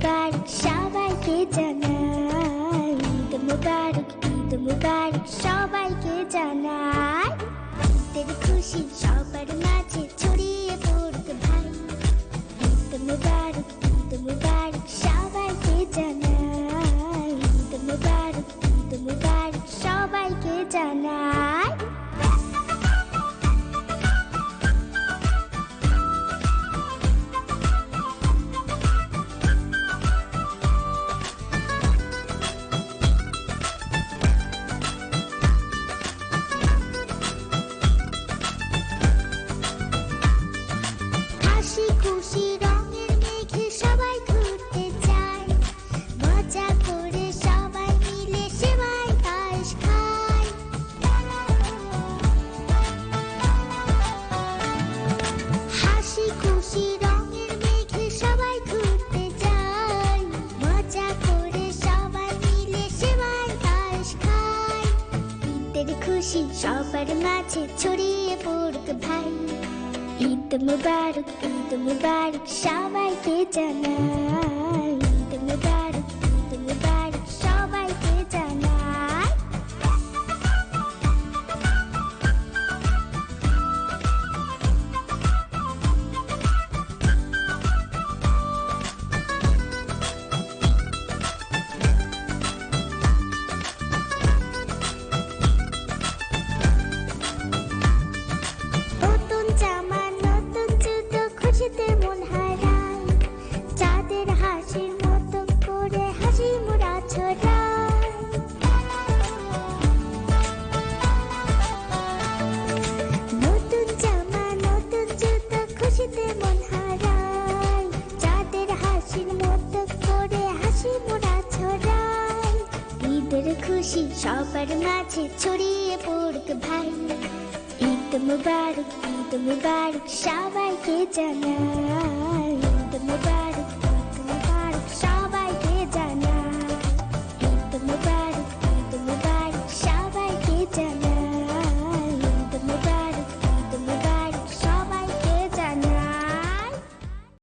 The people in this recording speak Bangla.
মুবারক সবাইকে জানাই, ঈদ মুবারক, ঈদ মুবারক সবাইকে জানাই। ঈদের খুশি সবার মাঝে ছড়িয়ে পড়ুক ভাই, ঈদ মুবারক, ঈদ মুবারক সবাইকে জানাই, ঈদ মুবারক, ঈদ মুবারক সবাইকে জানাই। খুশি রঙের মেঘে সবাই ঘুরতে যায়, মজা করে সবাই মিলে সেমাই পায়েস খায়। হাসি খুশি রঙের মেঘে সবাই ঘুরতে যায়, মজা করে সবাই মিলে সেমাই পায়েস খায়। ঈদের খুশি সবার মাঝে ছড়িয়ে পড়ুক ভাই, ঈদ মুবারক, ঈদ মুবারক সবাইকে জানাই, ঈদ মুবারক, ঈদ মুবারক সবাইকে জানাই। নতুন জামা নতুন জুতো খুশিতে মন হারায়, চাঁদের হাসির মতো করে হাসি মোরা ছড়ায়। নতুন জামা নতুন জুতো খুশিতে মন হারায়, চাঁদের হাসির মতো করে হাসি মোরা ছড়ায়। ঈদের খুশি সবার মাঝে ছড়িয়ে পড়ুক ভাই, ঈদ মুবারক, ঈদ মুবারক সবাইকে জানাই, ঈদ মুবারক।